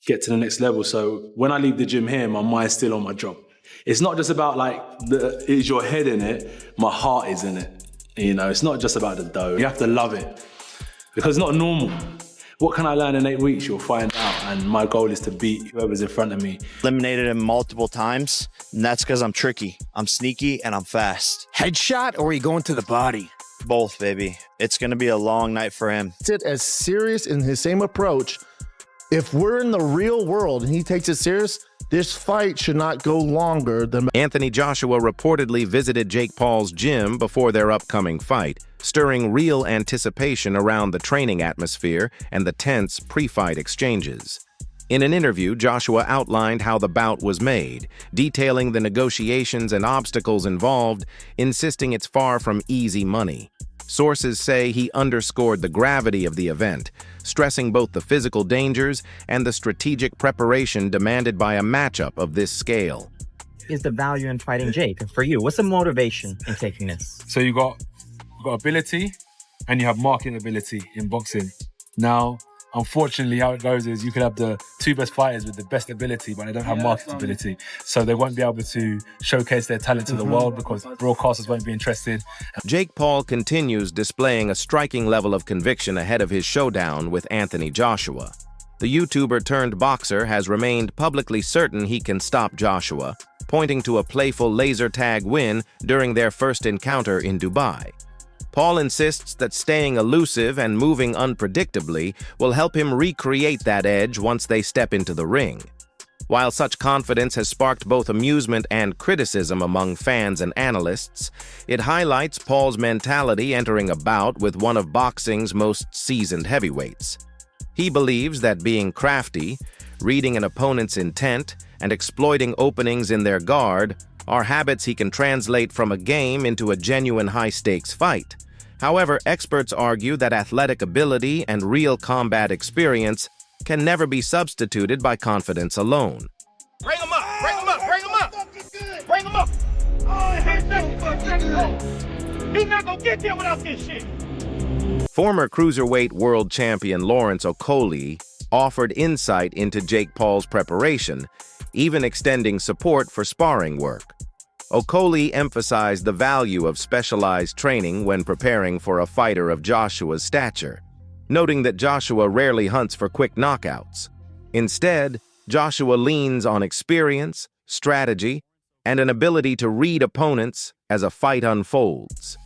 get to the next level. So when I leave the gym here, my mind's still on my job. It's not just about like, is your head in it? My heart is in it. You know, it's not just about the dough. You have to love it because it's not normal. What can I learn in 8 weeks? You'll find out. And my goal is to beat whoever's in front of me. Eliminated him multiple times, and that's because I'm tricky. I'm sneaky and I'm fast. Headshot, or are you going to the body? Both, baby. It's going to be a long night for him. It as serious in his same approach. If we're in the real world and he takes it serious, this fight should not go longer than... Anthony Joshua reportedly visited Jake Paul's gym before their upcoming fight, stirring real anticipation around the training atmosphere and the tense pre-fight exchanges. In an interview, Joshua outlined how the bout was made, detailing the negotiations and obstacles involved, insisting it's far from easy money. Sources say he underscored the gravity of the event, stressing both the physical dangers and the strategic preparation demanded by a matchup of this scale. Is the value in fighting Jake? For you, what's the motivation in taking this? So you've got ability and you have market ability in boxing. Now, unfortunately, how it goes is you could have the two best fighters with the best ability, but they don't have market ability. So they won't be able to showcase their talent to the world because broadcasters won't be interested. Jake Paul continues displaying a striking level of conviction ahead of his showdown with Anthony Joshua. The YouTuber-turned-boxer has remained publicly certain he can stop Joshua, pointing to a playful laser tag win during their first encounter in Dubai. Paul insists that staying elusive and moving unpredictably will help him recreate that edge once they step into the ring. While such confidence has sparked both amusement and criticism among fans and analysts, it highlights Paul's mentality entering a bout with one of boxing's most seasoned heavyweights. He believes that being crafty, reading an opponent's intent, and exploiting openings in their guard are habits he can translate from a game into a genuine high-stakes fight. However, experts argue that athletic ability and real combat experience can never be substituted by confidence alone. Bring him up! Bring him up! Bring him up! Bring him up! He's not gonna get there without this shit! Former cruiserweight world champion Lawrence Okolie offered insight into Jake Paul's preparation, even extending support for sparring work. Okolie emphasized the value of specialized training when preparing for a fighter of Joshua's stature, noting that Joshua rarely hunts for quick knockouts. Instead, Joshua leans on experience, strategy, and an ability to read opponents as a fight unfolds.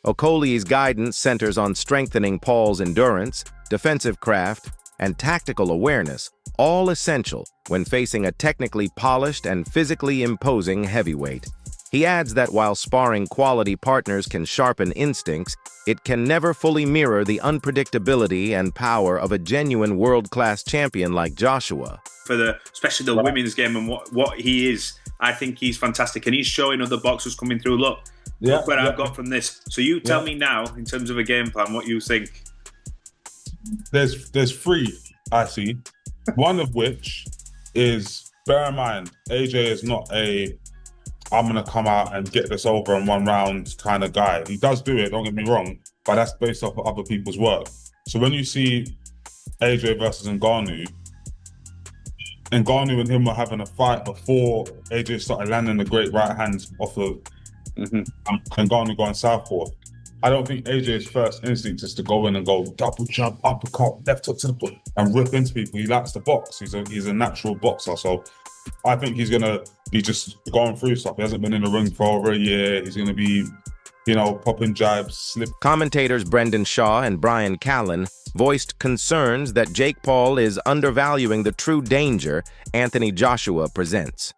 Okolie's guidance centers on strengthening Paul's endurance, defensive craft, and tactical awareness, all essential when facing a technically polished and physically imposing heavyweight. He adds that while sparring quality partners can sharpen instincts, it can never fully mirror the unpredictability and power of a genuine world-class champion like Joshua. Especially the women's game and what he is, I think he's fantastic. And he's showing other boxers coming through, look what I've got from this. So you tell me now, in terms of a game plan, what you think. There's three I see. One of which is, bear in mind, AJ is not I'm going to come out and get this over in 1 round kind of guy. He does do it, don't get me wrong, but that's based off of other people's work. So when you see AJ versus Ngannou and him were having a fight before AJ started landing the great right hands off of Ngannou going southpaw, I don't think AJ's first instinct is to go in and go double jump, uppercut, left hook to the foot and rip into people. He likes to box. He's a natural boxer. So I think he's going to be just going through stuff. He hasn't been in the ring for over a year. He's going to be, popping jabs, slip. Commentators Brendan Shaw and Brian Callen voiced concerns that Jake Paul is undervaluing the true danger Anthony Joshua presents.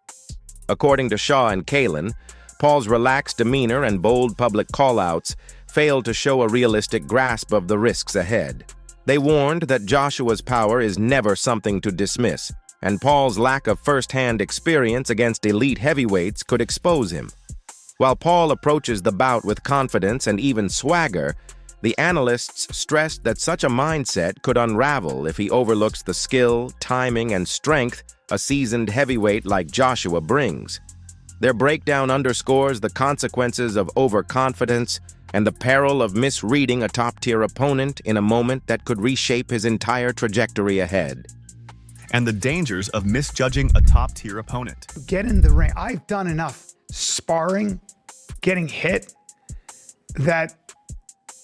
According to Shaw and Callen, Paul's relaxed demeanor and bold public call-outs failed to show a realistic grasp of the risks ahead. They warned that Joshua's power is never something to dismiss, and Paul's lack of first-hand experience against elite heavyweights could expose him. While Paul approaches the bout with confidence and even swagger, the analysts stressed that such a mindset could unravel if he overlooks the skill, timing, and strength a seasoned heavyweight like Joshua brings. Their breakdown underscores the consequences of overconfidence and the peril of misreading a top-tier opponent in a moment that could reshape his entire trajectory ahead. and the dangers of misjudging a top-tier opponent. Get in the ring. I've done enough sparring, getting hit, that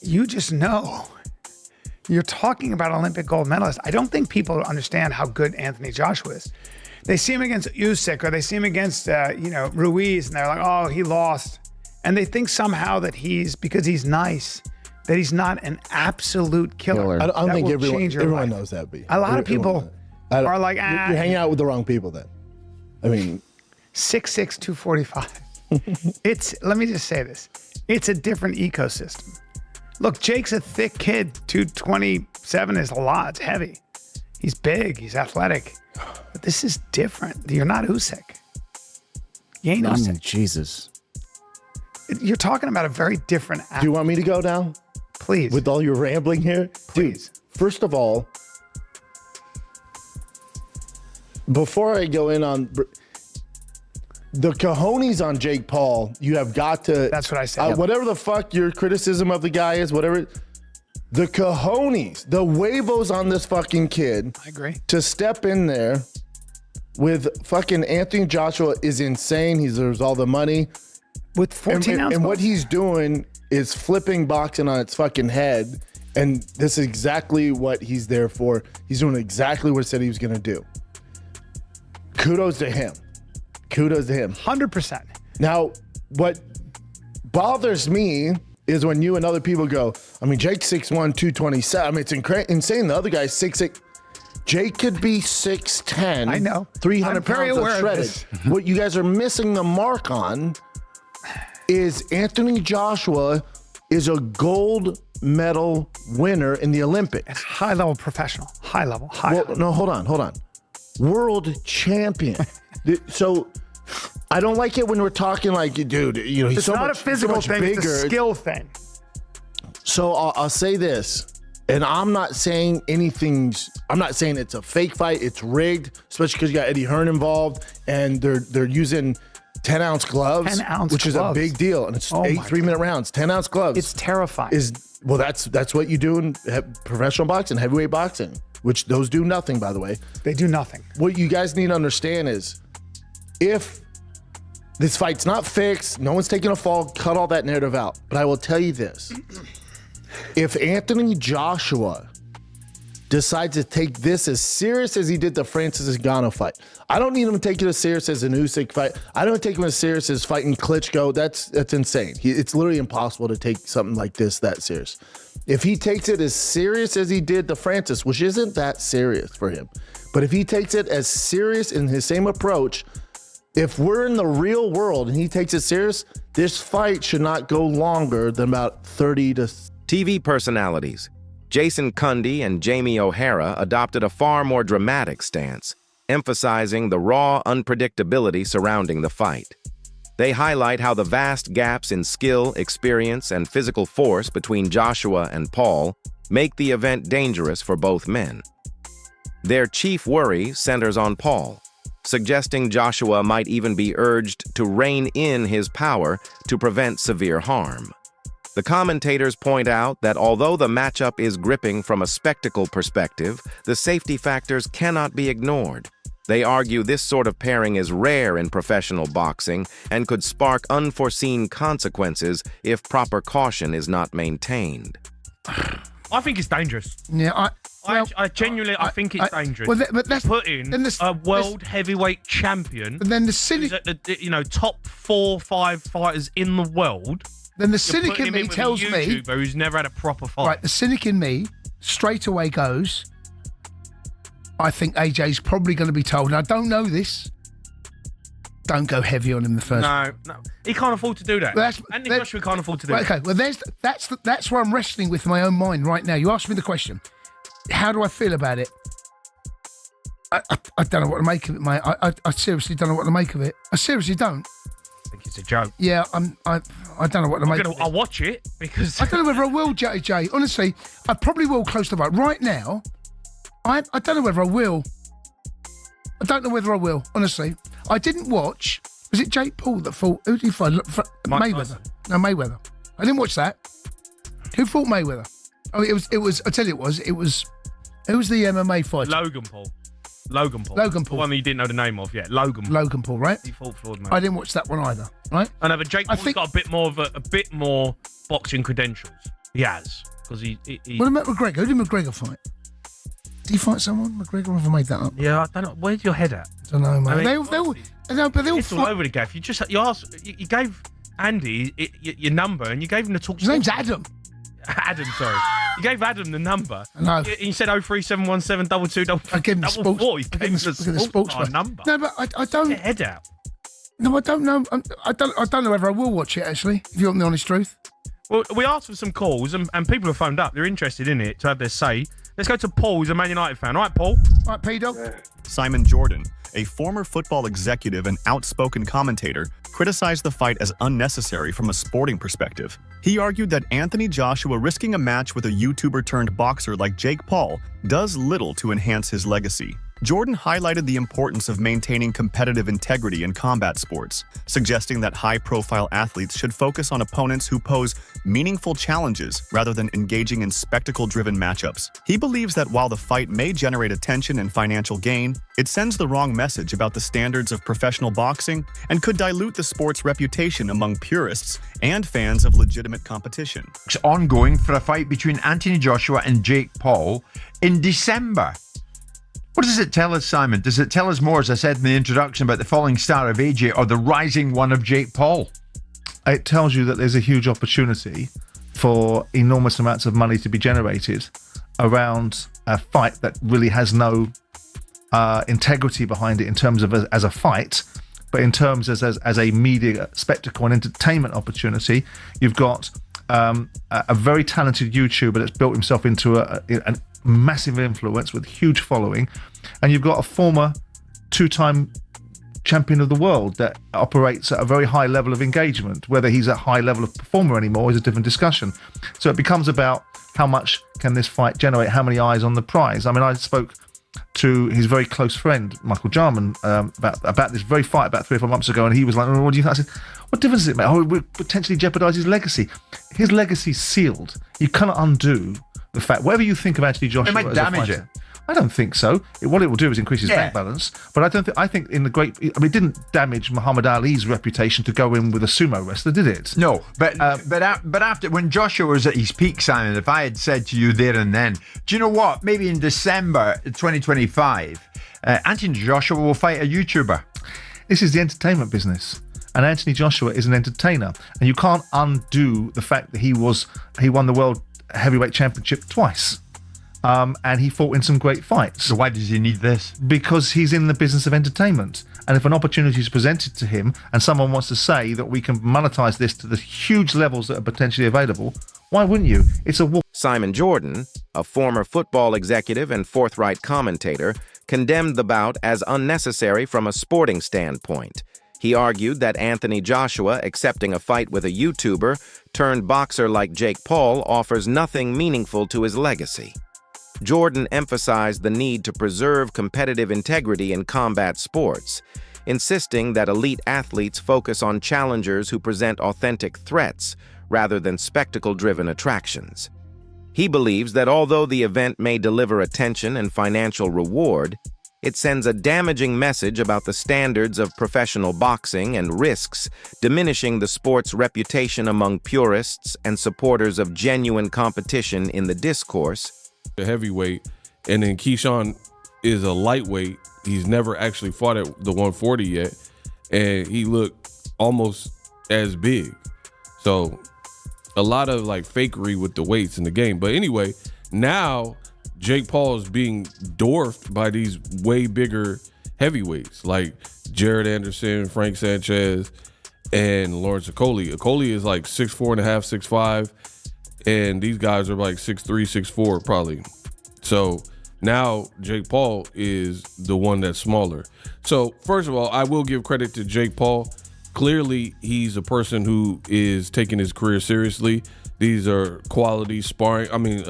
you just know. You're talking about Olympic gold medalists. I don't think people understand how good Anthony Joshua is. They see him against Usyk, or they see him against, Ruiz, and they're like, oh, he lost. And they think somehow that because he's nice, that he's not an absolute killer. I don't think everyone life. knows that, B. A lot of people are like, You're hanging out with the wrong people then. I mean, 6'6", 245. Let me just say this. It's a different ecosystem. Look, Jake's a thick kid. 227 is a lot. It's heavy. He's big. He's athletic. But this is different. You're not Usyk. You ain't Usyk. Jesus. You're talking about a very different athlete. Do you want me to go now? Please. With all your rambling here? Please. Dude, first of all, before I go in on the cojones on Jake Paul, you have got to. That's what I said. Whatever the fuck your criticism of the guy is, whatever. The cojones, the huevos on this fucking kid. I agree. To step in there with fucking Anthony Joshua is insane. He deserves all the money. With 14 ounces. And what he's doing is flipping boxing on its fucking head. And this is exactly what he's there for. He's doing exactly what he said he was going to do. Kudos to him. Kudos to him. 100%. Now, what bothers me is when you and other people go, I mean, Jake's 6'1", 227. I mean, it's insane. The other guy's 6'6". Jake could be 6'10". I know. 300 pounds of shredded. What you guys are missing the mark on is Anthony Joshua is a gold medal winner in the Olympics. High-level professional. High-level. No, hold on. World champion. So I don't like it when we're talking like, dude, he's it's so not much, a physical so much thing, bigger. it's a skill thing. So I'll say this, and I'm not saying anything's. I'm not saying it's a fake fight. It's rigged, especially because you got Eddie Hearn involved, and they're using 10-ounce gloves, 10-ounce which is a big deal, and it's 8 3-minute rounds. 10-ounce gloves. It's terrifying. That's what you do in professional boxing, heavyweight boxing, which those do nothing, by the way. They do nothing. What you guys need to understand is, if this fight's not fixed, no one's taking a fall, cut all that narrative out. But I will tell you this. If Anthony Joshua decides to take this as serious as he did the Francis Ngannou fight, I don't need him to take it as serious as an Usyk fight. I don't take him as serious as fighting Klitschko. That's insane. It's literally impossible to take something like this that serious. If he takes it as serious as he did the Francis, which isn't that serious for him, but if he takes it as serious in his same approach, if we're in the real world and he takes it serious, this fight should not go longer than about 30 to... TV personalities Jason Cundy and Jamie O'Hara adopted a far more dramatic stance, emphasizing the raw unpredictability surrounding the fight. They highlight how the vast gaps in skill, experience, and physical force between Joshua and Paul make the event dangerous for both men. Their chief worry centers on Paul, suggesting Joshua might even be urged to rein in his power to prevent severe harm. The commentators point out that although the matchup is gripping from a spectacle perspective, the safety factors cannot be ignored. They argue this sort of pairing is rare in professional boxing and could spark unforeseen consequences if proper caution is not maintained. I think it's dangerous. Yeah, I genuinely think it's dangerous. Well, but that's putting a world heavyweight champion. But then the cynic, who's at the top 4-5 fighters in the world. Then the cynic in me tells me, YouTuber who's never had a proper fight. Right, the cynic in me straight away goes, I think AJ's probably going to be told, and I don't know this, don't go heavy on him the first. No, he can't afford to do that. Andy Joshua can't afford to do that. Okay, well, that's where I'm wrestling with my own mind right now. You asked me the question, how do I feel about it? I don't know what to make of it, mate. I seriously don't know what to make of it. I seriously don't. I think it's a joke. Yeah, I don't know what to make of it. I'll watch it because... I don't know whether I will, JJ. Honestly, I probably will close the vote. Right now, I don't know whether I will. I don't know whether I will, honestly. I didn't watch... Was it Jake Paul that fought... Who did he fight? Mayweather. No, Mayweather. I didn't watch that. Who fought Mayweather? Oh, it was... I tell you it was... Who was the MMA fighter? Logan Paul. Logan Paul. Logan The Paul. one that you didn't know the name of, yeah. Logan Paul. Logan Paul, right? He fought Floyd Mayweather. I didn't watch that one either, right? I know, but Jake Paul's got a bit more of a bit more boxing credentials. He has. Because he What about McGregor? Who did McGregor fight? Did he fight someone? McGregor, have I made that up? Yeah, I don't know. Where's your head at? I don't know, man. I mean, they all it's all over the gaff. You gave Andy your number and you gave him the talk. His name's Adam. Adam, sorry. You gave Adam the number. I know. He said 03717 22 I gave him the sports. You I gave him the sports line. number. No, but I don't. Get your head out. No, I don't know. I don't know whether I will watch it, actually, if you want the honest truth. Well, we asked for some calls and people have phoned up. They're interested in it to have their say. Let's go to Paul, who's a Man United fan. All right, Paul? All right, P-Dog. Simon Jordan, a former football executive and outspoken commentator, criticized the fight as unnecessary from a sporting perspective. He argued that Anthony Joshua risking a match with a YouTuber turned boxer like Jake Paul does little to enhance his legacy. Jordan highlighted the importance of maintaining competitive integrity in combat sports, suggesting that high-profile athletes should focus on opponents who pose meaningful challenges rather than engaging in spectacle-driven matchups. He believes that while the fight may generate attention and financial gain, it sends the wrong message about the standards of professional boxing and could dilute the sport's reputation among purists and fans of legitimate competition. It's ongoing for a fight between Anthony Joshua and Jake Paul in December. What does it tell us, Simon? Does it tell us more, as I said in the introduction, about the falling star of AJ or the rising one of Jake Paul? It tells you that there's a huge opportunity for enormous amounts of money to be generated around a fight that really has no integrity behind it in terms of as a fight, but in terms as a media spectacle and entertainment opportunity. You've got a very talented YouTuber that's built himself into a massive influence with huge following, and you've got a former two-time champion of the world that operates at a very high level of engagement. Whether he's a high level of performer anymore is a different discussion. So it becomes about how much can this fight generate, how many eyes on the prize. I mean, I spoke to his very close friend Michael Jarman about this very fight about 3 or 4 months ago, and he was like, "Oh, what do you think?" I said, "What difference does it make? Oh, it would potentially jeopardize his legacy. His legacy's sealed. You cannot undo the fact, whatever you think of Anthony Joshua, It might damage it. I don't think so. What it will do is increase his bank balance. But I think in the it didn't damage Muhammad Ali's reputation to go in with a sumo wrestler, did it? No, but after, when Joshua was at his peak, Simon, if I had said to you there and then, do you know what? Maybe in December 2025, Anthony Joshua will fight a YouTuber. This is the entertainment business. And Anthony Joshua is an entertainer. And you can't undo the fact that he won the World Heavyweight Championship twice. And he fought in some great fights. So why does he need this? Because he's in the business of entertainment. And if an opportunity is presented to him and someone wants to say that we can monetize this to the huge levels that are potentially available, why wouldn't you? It's a war. Simon Jordan, a former football executive and forthright commentator, condemned the bout as unnecessary from a sporting standpoint. He argued that Anthony Joshua accepting a fight with a YouTuber turned boxer like Jake Paul offers nothing meaningful to his legacy. Jordan emphasized the need to preserve competitive integrity in combat sports, insisting that elite athletes focus on challengers who present authentic threats rather than spectacle-driven attractions. He believes that although the event may deliver attention and financial reward, it sends a damaging message about the standards of professional boxing and risks diminishing the sport's reputation among purists and supporters of genuine competition in the discourse. A heavyweight, and then Keyshawn is a lightweight. He's never actually fought at the 140 yet, and he looked almost as big. So a lot of like fakery with the weights in the game. But anyway, now Jake Paul is being dwarfed by these way bigger heavyweights like Jared Anderson, Frank Sanchez, and Lawrence Okolie. Okolie is like 6'4.5", 6'5", and these guys are like 6'3", 6'4", probably. So now Jake Paul is the one that's smaller. So first of all, I will give credit to Jake Paul. Clearly, he's a person who is taking his career seriously. These are quality sparring. I mean,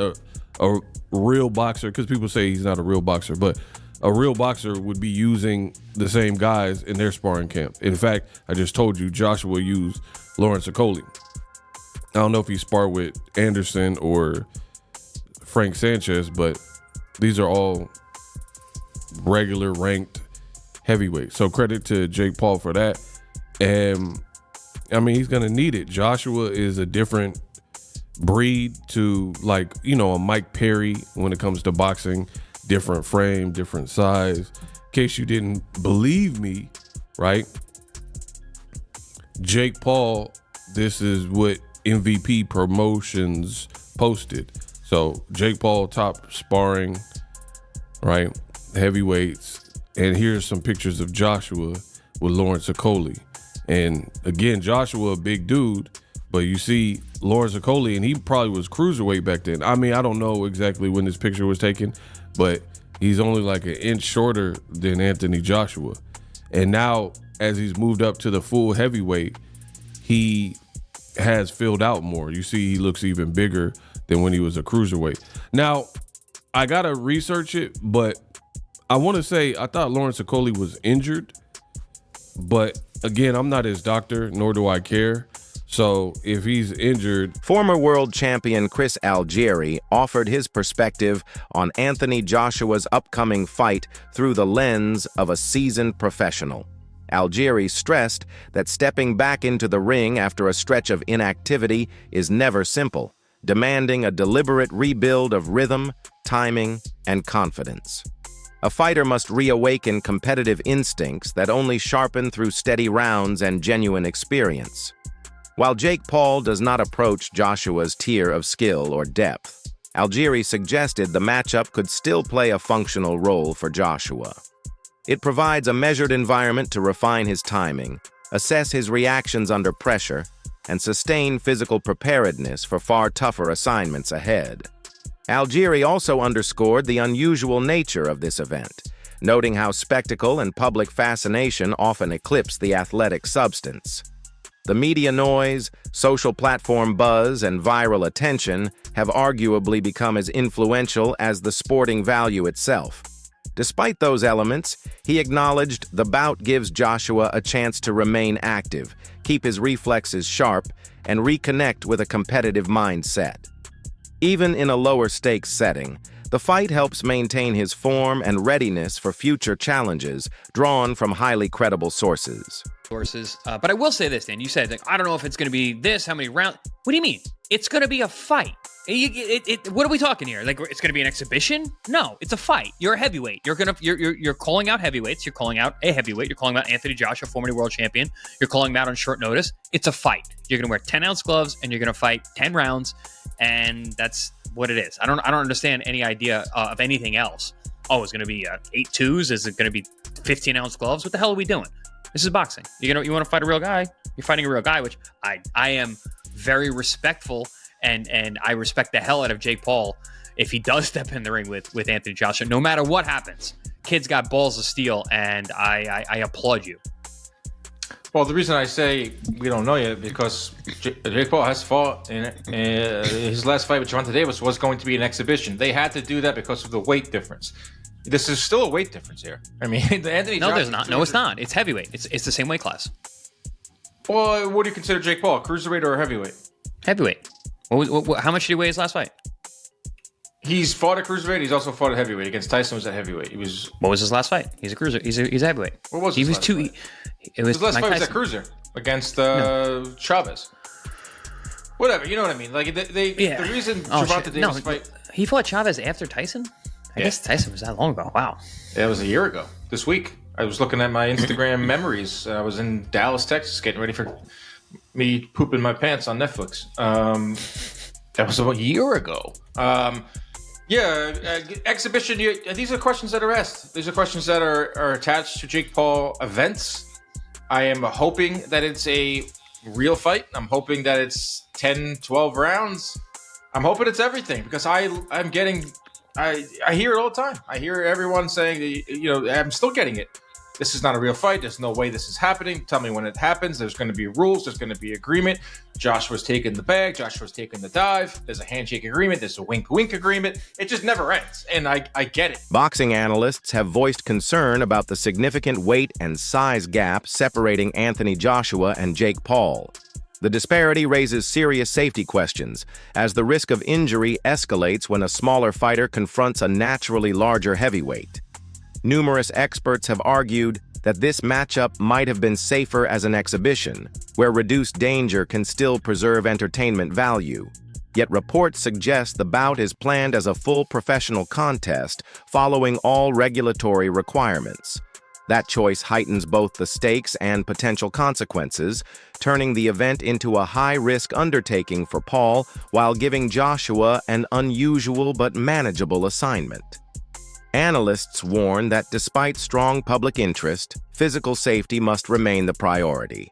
a real boxer, because people say he's not a real boxer, but a real boxer would be using the same guys in their sparring camp. In fact, I just told you Joshua used Lawrence Okolie. I don't know if he sparred with Anderson or Frank Sanchez, but these are all regular ranked heavyweight. So credit to Jake Paul for that. And I mean, he's going to need it. Joshua is a different breed to, like, you know, a Mike Perry when it comes to boxing. Different frame, different size. In case you didn't believe me, right? Jake Paul, this is what MVP Promotions posted. So Jake Paul top sparring, right? Heavyweights. And here's some pictures of Joshua with Lawrence Okoli. And again, Joshua, a big dude, but you see Lawrence Okoli, and he probably was cruiserweight back then. I mean, I don't know exactly when this picture was taken, but he's only like an inch shorter than Anthony Joshua. And now, as he's moved up to the full heavyweight, he has filled out more. You see, he looks even bigger than when he was a cruiserweight. Now, I gotta research it, but I want to say I thought Lawrence Okoli was injured, but again, I'm not his doctor, nor do I care. So if he's injured... Former world champion Chris Algieri offered his perspective on Anthony Joshua's upcoming fight through the lens of a seasoned professional. Algieri stressed that stepping back into the ring after a stretch of inactivity is never simple, demanding a deliberate rebuild of rhythm, timing, and confidence. A fighter must reawaken competitive instincts that only sharpen through steady rounds and genuine experience. While Jake Paul does not approach Joshua's tier of skill or depth, Algieri suggested the matchup could still play a functional role for Joshua. It provides a measured environment to refine his timing, assess his reactions under pressure, and sustain physical preparedness for far tougher assignments ahead. Algieri also underscored the unusual nature of this event, noting how spectacle and public fascination often eclipse the athletic substance. The media noise, social platform buzz, and viral attention have arguably become as influential as the sporting value itself. Despite those elements, he acknowledged the bout gives Joshua a chance to remain active, keep his reflexes sharp, and reconnect with a competitive mindset. Even in a lower-stakes setting, the fight helps maintain his form and readiness for future challenges drawn from highly credible sources. But I will say this, Dan. You said, like, I don't know if it's going to be this, how many rounds. What do you mean? It's going to be a fight. What are we talking here? Like, it's going to be an exhibition? No, it's a fight. You're a heavyweight. You're calling out heavyweights. You're calling out a heavyweight. You're calling out Anthony Joshua, former world champion. You're calling him out on short notice. It's a fight. You're going to wear 10-ounce gloves and you're going to fight 10 rounds, and that's what it is. I don't understand any idea of anything else. Oh, it's going to be 8-2s? Is it going to be 15-ounce gloves? What the hell are we doing? This is boxing. You want to fight a real guy? You're fighting a real guy, which I am very respectful, and I respect the hell out of Jake Paul if he does step in the ring with Anthony Joshua. No matter what happens, kid's got balls of steel, and I applaud you. Well, the reason I say we don't know yet because Jake Paul has fought in his last fight with Gervonta Davis was going to be an exhibition. They had to do that because of the weight difference. This is still a weight difference here. I mean, Anthony. No, there's not. No, it's not. It's heavyweight. It's the same weight class. Well, what do you consider Jake Paul? Cruiserweight or a heavyweight? Heavyweight. How much did he weigh his last fight? He's fought at cruiserweight. He's also fought at heavyweight. Against Tyson was at heavyweight. What was his last fight? He's a cruiser. He's a heavyweight. What was his last fight? His last fight was at cruiser against Chavez. Whatever, you know what I mean. Like the reason Gervonta Davis fight. He fought Chavez after Tyson. I guess Tyson was that long ago. Wow. Yeah, it was a year ago. This week, I was looking at my Instagram memories. I was in Dallas, Texas, getting ready for me pooping my pants on Netflix. That was about a year ago. Exhibition. These are questions that are asked. These are questions that are attached to Jake Paul events. I am hoping that it's a real fight. I'm hoping that it's 10, 12 rounds. I'm hoping it's everything because I'm getting... I hear it all the time. I hear everyone saying, I'm still getting it. This is not a real fight. There's no way this is happening. Tell me when it happens. There's going to be rules. There's going to be agreement. Joshua's taking the bag. Joshua's taking the dive. There's a handshake agreement. There's a wink agreement. It just never ends. And I get it. Boxing analysts have voiced concern about the significant weight and size gap separating Anthony Joshua and Jake Paul. The disparity raises serious safety questions, as the risk of injury escalates when a smaller fighter confronts a naturally larger heavyweight. Numerous experts have argued that this matchup might have been safer as an exhibition, where reduced danger can still preserve entertainment value. Yet reports suggest the bout is planned as a full professional contest following all regulatory requirements. That choice heightens both the stakes and potential consequences, turning the event into a high-risk undertaking for Paul while giving Joshua an unusual but manageable assignment. Analysts warn that despite strong public interest, physical safety must remain the priority.